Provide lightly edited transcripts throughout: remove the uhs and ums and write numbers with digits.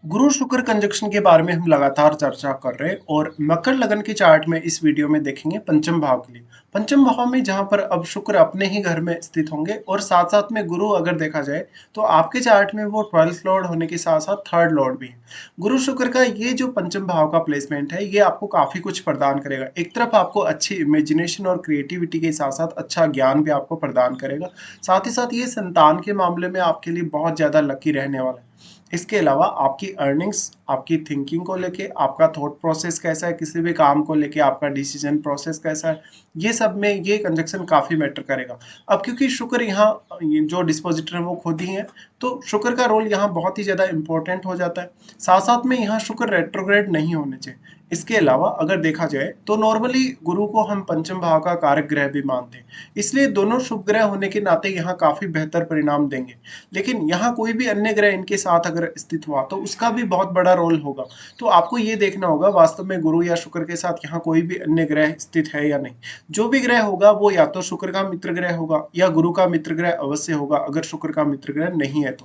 गुरु शुक्र कंजक्शन के बारे में हम लगातार चर्चा कर रहे हैं और मकर लगन के चार्ट में इस वीडियो में देखेंगे पंचम भाव के लिए। पंचम भाव में जहां पर अब शुक्र अपने ही घर में स्थित होंगे और साथ साथ में गुरु अगर देखा जाए तो आपके चार्ट में वो 12th लॉर्ड होने के साथ साथ थर्ड लॉर्ड भी है। गुरु शुक्र का ये जो पंचम भाव का प्लेसमेंट है ये आपको काफी कुछ प्रदान करेगा। एक तरफ आपको अच्छी इमेजिनेशन और क्रिएटिविटी के साथ साथ अच्छा ज्ञान भी आपको प्रदान करेगा। साथ ही साथ ये संतान के मामले में आपके लिए बहुत ज्यादा लकी रहने वाला है। इसके अलावा आपकी अर्निंग्स, आपकी थिंकिंग को लेके, आपका थॉट प्रोसेस कैसा है, किसी भी काम को लेके आपका डिसीजन प्रोसेस कैसा है, ये सब में ये कंजक्शन काफी मैटर करेगा। अब क्योंकि शुक्र यहाँ जो डिस्पोजिटर है वो खुद ही है, तो शुक्र का रोल यहाँ बहुत ही ज्यादा इंपॉर्टेंट हो जाता है। साथ साथ में यहाँ शुक्र रेट्रोग्रेड नहीं होने चाहिए। इसके अलावा अगर देखा जाए तो नॉर्मली गुरु को हम पंचम भाव का कारक ग्रह भी मानते हैं, इसलिए दोनों शुभ ग्रह होने के नाते यहाँ काफी बेहतर परिणाम देंगे। लेकिन यहाँ कोई भी अन्य ग्रह इनके साथ अगर स्थित हुआ तो उसका भी बहुत बड़ा रोल होगा। तो आपको ये देखना होगा वास्तव में गुरु या शुक्र के साथ यहाँ कोई भी अन्य ग्रह स्थित है या नहीं। जो भी ग्रह होगा वो या तो शुक्र का मित्र ग्रह होगा या गुरु का मित्र ग्रह अवश्य होगा अगर शुक्र का मित्र ग्रह नहीं है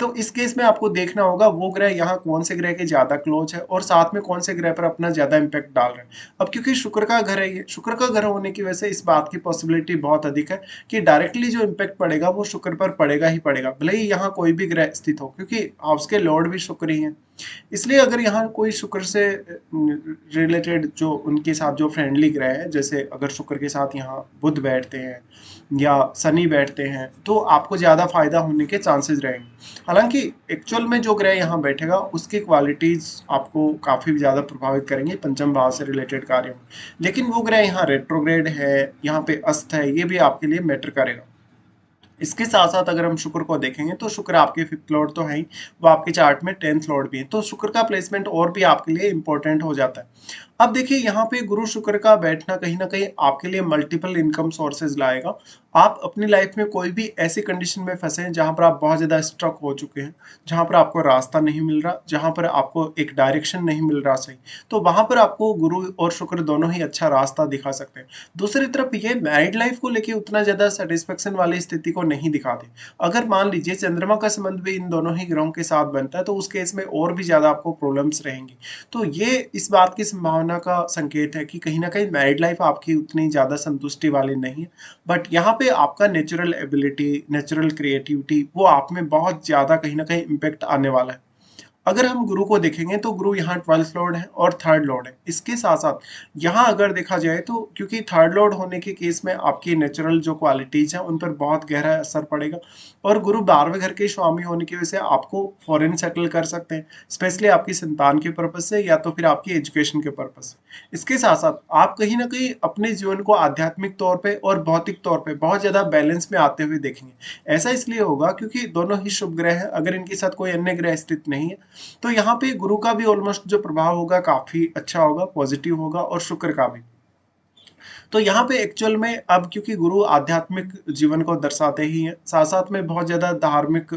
तो इस केस में आपको देखना होगा वो ग्रह यहाँ कौन से ग्रह के ज्यादा क्लोज है और साथ में कौन से ग्रह पर अपना ज्यादा इंपैक्ट डाल रहे हैं। अब क्योंकि शुक्र का घर है, ये शुक्र का घर होने की वजह से इस बात की पॉसिबिलिटी बहुत अधिक है कि डायरेक्टली जो इम्पैक्ट पड़ेगा वो शुक्र पर पड़ेगा ही पड़ेगा, भले ही यहाँ कोई भी ग्रह स्थित हो, क्योंकि हाउस के लॉर्ड भी शुक्र ही है। इसलिए अगर यहाँ कोई शुक्र से रिलेटेड जो उनके साथ जो फ्रेंडली ग्रह है, जैसे अगर शुक्र के साथ यहाँ बुध बैठते हैं या शनि बैठते हैं तो आपको ज्यादा फायदा होने के चांसेस रहेंगे। हालांकि एक्चुअल में जो ग्रह यहाँ बैठेगा उसकी क्वालिटीज आपको काफी ज्यादा प्रभावित करेंगे पंचम भाव से रिलेटेड कार्यों में। लेकिन वो ग्रह यहाँ रेट्रोग्रेड है, यहाँ पे अस्त है, ये भी आपके लिए मैटर करेगा। इसके साथ साथ अगर हम शुक्र को देखेंगे तो शुक्र आपके फिफ्थ लॉर्ड तो है ही, वो आपके चार्ट में 10th लॉर्ड भी है, तो शुक्र का प्लेसमेंट और भी आपके लिए इंपॉर्टेंट हो जाता है। अब देखिए यहाँ पे गुरु शुक्र का बैठना कहीं ना कहीं आपके लिए मल्टीपल इनकम सोर्सेज लाएगा। आप अपनी लाइफ में कोई भी ऐसी कंडीशन में फंसे हैं जहां पर आप बहुत ज्यादा स्ट्रक हो चुके हैं, जहां पर आपको रास्ता नहीं मिल रहा, जहां पर आपको एक डायरेक्शन नहीं मिल रहा सही, तो वहां पर आपको गुरु और शुक्र दोनों ही अच्छा रास्ता दिखा सकते हैं। दूसरी तरफ ये मैरिड लाइफ को लेके उतना ज्यादा सेटिस्फेक्शन वाली स्थिति को नहीं दिखाते। अगर मान लीजिए चंद्रमा का संबंध भी इन दोनों ही ग्रहों के साथ बनता है तो उस केस में और भी ज्यादा आपको प्रॉब्लम्स रहेंगी। तो ये इस बात की संभावना का संकेत है कि कहीं ना कहीं मैरिड लाइफ आपकी उतनी ज्यादा संतुष्टि वाली नहीं है। बट यहाँ पे आपका नेचुरल एबिलिटी, नेचुरल क्रिएटिविटी, वो आप में बहुत ज्यादा कहीं ना कहीं इम्पेक्ट आने वाला है। अगर हम गुरु को देखेंगे तो गुरु यहाँ 12th लॉर्ड है और थर्ड लॉर्ड है। इसके साथ साथ यहाँ अगर देखा जाए तो क्योंकि थर्ड लॉर्ड होने के केस में आपकी नेचुरल जो क्वालिटीज हैं उन पर बहुत गहरा असर पड़ेगा। और गुरु 12वें घर के स्वामी होने की वजह से आपको फॉरेन सेटल कर सकते हैं, स्पेशली आपकी संतान के पर्पज से या तो फिर आपकी एजुकेशन के पर्पज से। इसके साथ साथ आप कहीं ना कहीं अपने जीवन को आध्यात्मिक तौर पे और भौतिक तौर पे बहुत ज्यादा बैलेंस में आते हुए देखेंगे। ऐसा इसलिए होगा क्योंकि दोनों ही शुभ ग्रह हैं, अगर इनके साथ कोई अन्य ग्रह स्थित नहीं है तो यहाँ पे गुरु का भी ऑलमोस्ट जो प्रभाव होगा काफी अच्छा होगा, पॉजिटिव होगा, और शुक्र का भी। तो यहाँ पे एक्चुअल में अब क्योंकि गुरु आध्यात्मिक जीवन को दर्शाते ही हैं, साथ साथ में बहुत ज्यादा धार्मिक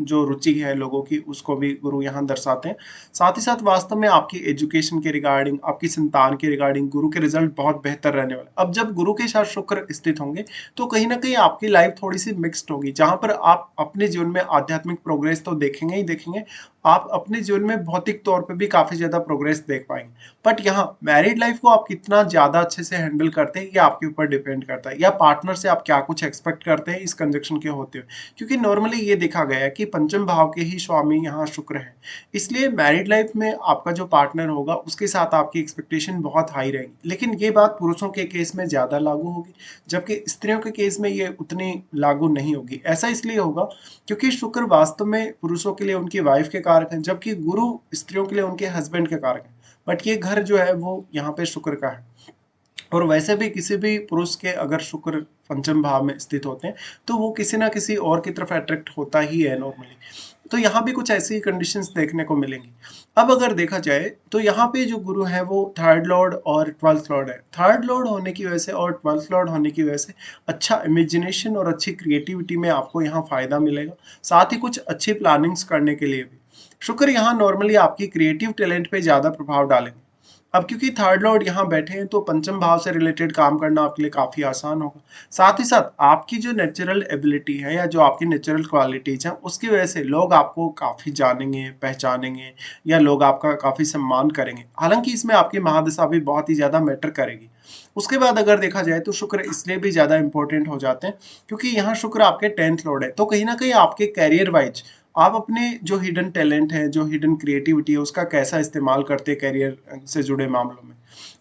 जो रुचि है लोगों की उसको भी गुरु यहाँ दर्शाते हैं। साथ ही साथ वास्तव में आपकी एजुकेशन के रिगार्डिंग, आपकी संतान के रिगार्डिंग गुरु के रिजल्ट बहुत बेहतर रहने वाले। अब जब गुरु के साथ शुक्र स्थित होंगे तो कहीं ना कहीं आपकी लाइफ थोड़ी सी मिक्स्ड होगी, जहां पर आप अपने जीवन में आध्यात्मिक प्रोग्रेस तो देखेंगे ही देखेंगे, आप अपने जीवन में भौतिक तौर पे भी काफी ज्यादा प्रोग्रेस देख पाएंगे। बट यहाँ मैरिड लाइफ को आप कितना ज्यादा अच्छे से हैंडल करते हैं ये आपके ऊपर डिपेंड करता है, या पार्टनर से आप क्या कुछ एक्सपेक्ट करते हैं इस कंजक्शन के होते हुए। क्योंकि नॉर्मली ये देखा गया है कि पंचम भाव के ही स्वामी यहाँ शुक्र है, इसलिए मैरिड लाइफ में आपका जो पार्टनर होगा उसके साथ आपकी एक्सपेक्टेशन बहुत हाई रहेगी। लेकिन ये बात पुरुषों के केस में ज्यादा लागू होगी, जबकि स्त्रियों के केस में ये उतनी लागू नहीं होगी। ऐसा इसलिए होगा क्योंकि शुक्र वास्तव में पुरुषों के लिए उनकी वाइफ के कारक हैं, जबकि गुरु स्त्रियों के लिए उनके हस्बैंड के कारक हैं। बट ये घर जो है वो यहाँ पे शुक्र का है। और वैसे भी किसी भी पुरुष के अगर शुक्र पंचम भाव में स्थित होते हैं तो वो किसी ना किसी और की तरफ अट्रैक्ट होता ही है नॉर्मली। तो यहाँ भी कुछ ऐसी कंडीशंस देखने को मिलेंगी। अब अगर देखा जाए तो यहाँ पे जो गुरु है वो थर्ड लॉर्ड और 12th लॉर्ड है। थर्ड लॉर्ड होने की वजह से और 12th लॉर्ड होने की वजह से अच्छा इमेजिनेशन और अच्छी क्रिएटिविटी में आपको यहाँ फायदा मिलेगा, साथ ही कुछ अच्छी प्लानिंग्स करने के लिए भी। शुक्र यहाँ नॉर्मली आपकी क्रिएटिव टैलेंट पे ज्यादा प्रभाव डालेंगे। अब क्योंकि थर्ड लॉर्ड यहाँ बैठे हैं तो पंचम भाव से रिलेटेड काम करना आपके लिए काफी आसान होगा। साथ ही साथ आपकी जो नेचुरल एबिलिटी है या जो आपकी नेचुरल क्वालिटीज है उसकी वजह से लोग आपको काफी जानेंगे, पहचानेंगे या लोग आपका काफी सम्मान करेंगे। हालांकि इसमें आपकी महादशा भी बहुत ही ज्यादा मैटर करेगी। उसके बाद अगर देखा जाए तो शुक्र इसलिए भी ज्यादा इंपॉर्टेंट हो जाते हैं क्योंकि यहाँ शुक्र आपके 10th लॉर्ड है, तो कहीं ना कहीं आपके कैरियर वाइज आप अपने जो हिडन टैलेंट है, जो हिडन क्रिएटिविटी है, उसका कैसा इस्तेमाल करते हैं करियर से जुड़े मामलों में।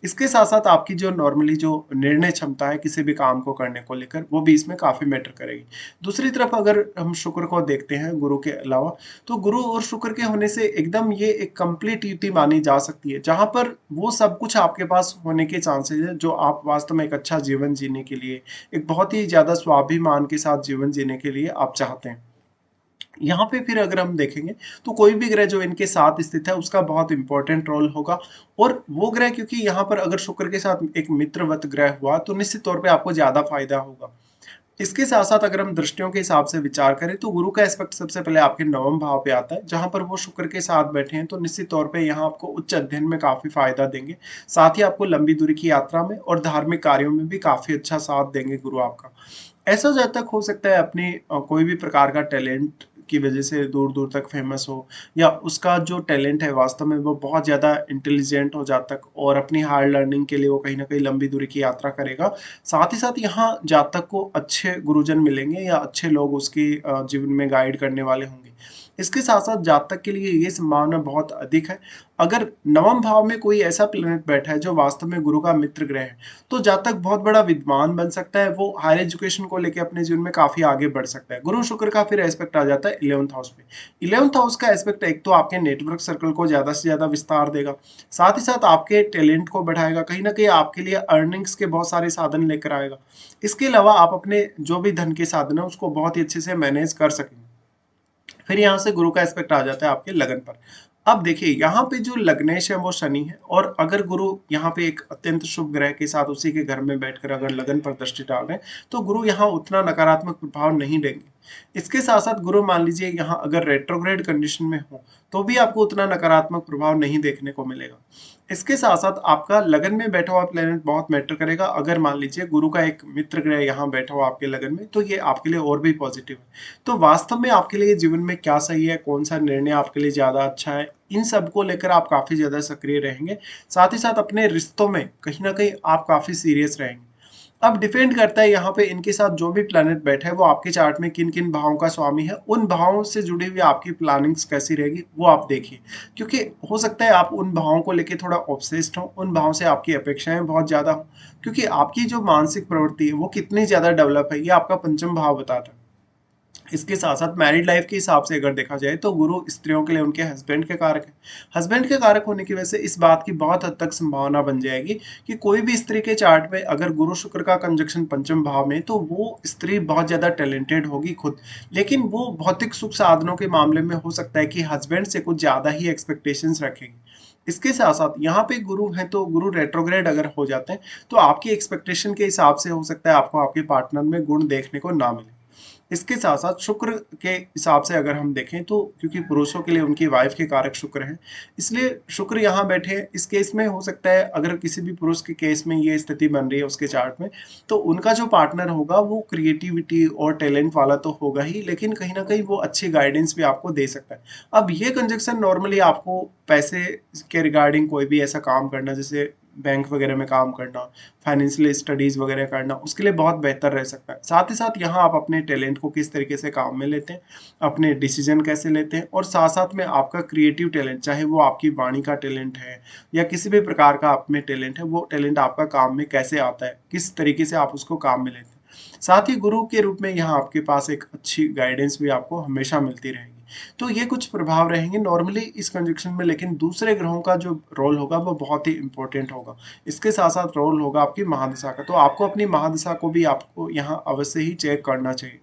इसके साथ साथ आपकी जो नॉर्मली जो निर्णय क्षमता है किसी भी काम को करने को लेकर, वो भी इसमें काफी मैटर करेगी। दूसरी तरफ अगर हम शुक्र को देखते हैं गुरु के अलावा, तो गुरु और शुक्र के होने से एकदम ये एक कंप्लीट युति मानी जा सकती है, जहां पर वो सब कुछ आपके पास होने के चांसेस है जो आप वास्तव में एक अच्छा जीवन जीने के लिए, एक बहुत ही ज्यादा स्वाभिमान के साथ जीवन जीने के लिए आप चाहते हैं। यहाँ पे फिर अगर हम देखेंगे तो कोई भी ग्रह जो इनके साथ स्थित है उसका बहुत इंपॉर्टेंट रोल होगा। और वो ग्रह क्योंकि यहाँ पर अगर शुक्र के साथ एक मित्रवत ग्रह हुआ तो निश्चित तौर पे आपको ज्यादा फायदा होगा। इसके साथ साथ अगर हम दृष्टियों के हिसाब से विचार करें तो गुरु का एस्पेक्ट सबसे पहले आपके नवम भाव पे आता है, जहां पर वो शुक्र के साथ बैठे हैं तो निश्चित तौर पे यहाँ आपको उच्च अध्ययन में काफी फायदा देंगे। साथ ही आपको लंबी दूरी की यात्रा में और धार्मिक कार्यों में भी काफी अच्छा साथ देंगे गुरु आपका। ऐसा जब तक हो सकता है अपनी कोई भी प्रकार का टैलेंट की वजह से दूर दूर तक फेमस हो, या उसका जो टैलेंट है वास्तव में वो बहुत ज़्यादा इंटेलिजेंट हो जातक और अपनी हार्ड लर्निंग के लिए वो कहीं ना कहीं लंबी दूरी की यात्रा करेगा। साथ ही साथ यहाँ जातक को अच्छे गुरुजन मिलेंगे या अच्छे लोग उसकी जीवन में गाइड करने वाले होंगे। इसके साथ साथ जातक के लिए ये संभावना बहुत अधिक है। अगर नवम भाव में कोई ऐसा प्लेनेट बैठा है जो वास्तव में गुरु का मित्र ग्रह है, तो जातक बहुत बड़ा विद्वान बन सकता है, वो हायर एजुकेशन को लेकर अपने जीवन में काफी आगे बढ़ सकता है। गुरु शुक्र का फिर एस्पेक्ट आ जाता है 11th हाउस पे। 11th हाउस का एस्पेक्ट एक तो आपके नेटवर्क सर्कल को ज्यादा से ज्यादा विस्तार देगा, साथ ही साथ आपके टैलेंट को बढ़ाएगा, कहीं ना कहीं आपके लिए अर्निंग्स के बहुत सारे साधन लेकर आएगा। इसके अलावा आप अपने जो भी धन के साधन है उसको बहुत ही अच्छे से मैनेज कर सकेंगे। फिर यहाँ से गुरु का एस्पेक्ट आ जाता है आपके लगन पर। अब देखिए यहाँ पे जो लग्नेश है वो शनि है, और अगर गुरु यहाँ पे एक अत्यंत शुभ ग्रह के साथ उसी के घर में बैठकर अगर लगन पर दृष्टि डाल रहे हैं तो गुरु यहाँ उतना नकारात्मक प्रभाव नहीं देंगे। इसके साथ साथ गुरु मान लीजिए यहाँ अगर रेट्रोग्रेड कंडीशन में हो तो भी आपको उतना नकारात्मक प्रभाव नहीं देखने को मिलेगा। इसके साथ साथ आपका लगन में बैठा हुआ प्लेनेट बहुत मैटर करेगा। अगर मान लीजिए गुरु का एक मित्र ग्रह यहाँ बैठा हुआ आपके लगन में तो ये आपके लिए और भी पॉजिटिव है। तो वास्तव में आपके लिए जीवन में क्या सही है, कौन सा निर्णय आपके लिए ज्यादा अच्छा है, इन सब को लेकर आप काफी ज्यादा सक्रिय रहेंगे। साथ ही साथ अपने रिश्तों में कहीं ना कहीं आप काफी सीरियस रहेंगे। अब डिपेंड करता है यहाँ पे इनके साथ जो भी प्लैनेट बैठा है वो आपके चार्ट में किन किन भावों का स्वामी है, उन भावों से जुड़ी हुई आपकी प्लानिंग्स कैसी रहेगी वो आप देखिए। क्योंकि हो सकता है आप उन भावों को लेके थोड़ा ऑब्सेस्ड हो, उन भावों से आपकी अपेक्षाएं बहुत ज्यादा हो, क्योंकि आपकी जो मानसिक प्रवृत्ति है वो कितनी ज्यादा डेवलप है ये आपका पंचम भाव बताता है। इसके साथ साथ मैरिड लाइफ के हिसाब से अगर देखा जाए तो गुरु स्त्रियों के लिए उनके हस्बैंड के कारक है। हस्बैंड के कारक होने की वजह से इस बात की बहुत हद तक संभावना बन जाएगी कि कोई भी स्त्री के चार्ट में अगर गुरु शुक्र का कंजक्शन पंचम भाव में, तो वो स्त्री बहुत ज्यादा टैलेंटेड होगी खुद, लेकिन वो भौतिक सुख साधनों के मामले में हो सकता है कि हस्बैंड से कुछ ज्यादा ही एक्सपेक्टेशंस रखेगी। इसके साथ साथ यहाँ पे गुरु है तो गुरु रेट्रोग्रेड अगर हो जाते हैं तो आपकी एक्सपेक्टेशन के हिसाब से हो सकता है आपको आपके पार्टनर में गुण देखने को ना मिले। इसके साथ साथ शुक्र के हिसाब से अगर हम देखें तो क्योंकि पुरुषों के लिए उनकी वाइफ के कारक शुक्र हैं, इसलिए शुक्र यहाँ बैठे हैं। इस केस में हो सकता है अगर किसी भी पुरुष के केस में ये स्थिति बन रही है उसके चार्ट में, तो उनका जो पार्टनर होगा वो क्रिएटिविटी और टैलेंट वाला तो होगा ही, लेकिन कहीं ना कहीं वो अच्छी गाइडेंस भी आपको दे सकता है। अब ये कंजक्शन नॉर्मली आपको पैसे के रिगार्डिंग कोई भी ऐसा काम करना, जैसे बैंक वगैरह में काम करना, फाइनेंशियल स्टडीज वगैरह करना, उसके लिए बहुत बेहतर रह सकता है। साथ ही साथ यहाँ आप अपने टैलेंट को किस तरीके से काम में लेते हैं, अपने डिसीजन कैसे लेते हैं, और साथ साथ में आपका क्रिएटिव टैलेंट, चाहे वो आपकी वाणी का टैलेंट है या किसी भी प्रकार का आप में टैलेंट है, वो टैलेंट आपका काम में कैसे आता है, किस तरीके से आप उसको काम में लेते हैं। साथ ही गुरु के रूप में यहाँ आपके पास एक अच्छी गाइडेंस भी आपको हमेशा मिलती रहेगी। तो ये कुछ प्रभाव रहेंगे नॉर्मली इस कंजक्शन में, लेकिन दूसरे ग्रहों का जो रोल होगा वो बहुत ही इंपॉर्टेंट होगा। इसके साथ साथ रोल होगा आपकी महादशा का, तो आपको अपनी महादशा को भी आपको यहाँ अवश्य ही चेक करना चाहिए।